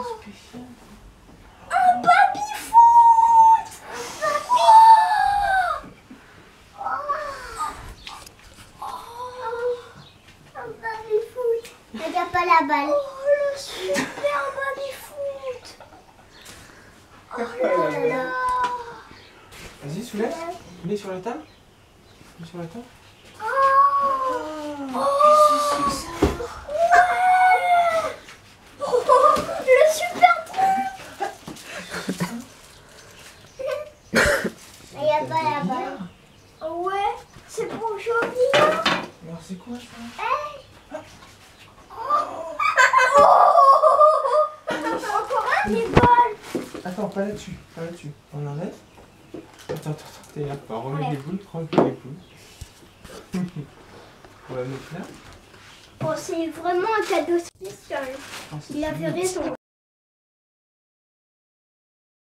spécial. Un baby-foot. Un baby-foot. Regarde pas la balle. Oh, le super baby-foot. Oh là là. Vas-y, soulève. Mets sur la table. Mets sur la table. Oh, Qu'est-ce que c'est que ça? le super truc. Il n'y a pas la balle. Ouais, c'est pour aujourd'hui. Alors, c'est quoi ça? Encore un des balles. Attends, pas là-dessus. Pas là-dessus. On enlève. Attends, t'es là. On remet les boules. Remets les boules. On va mettre là. Oh, c'est vraiment un cadeau spécial. Oh, c'est Il avait joli. raison.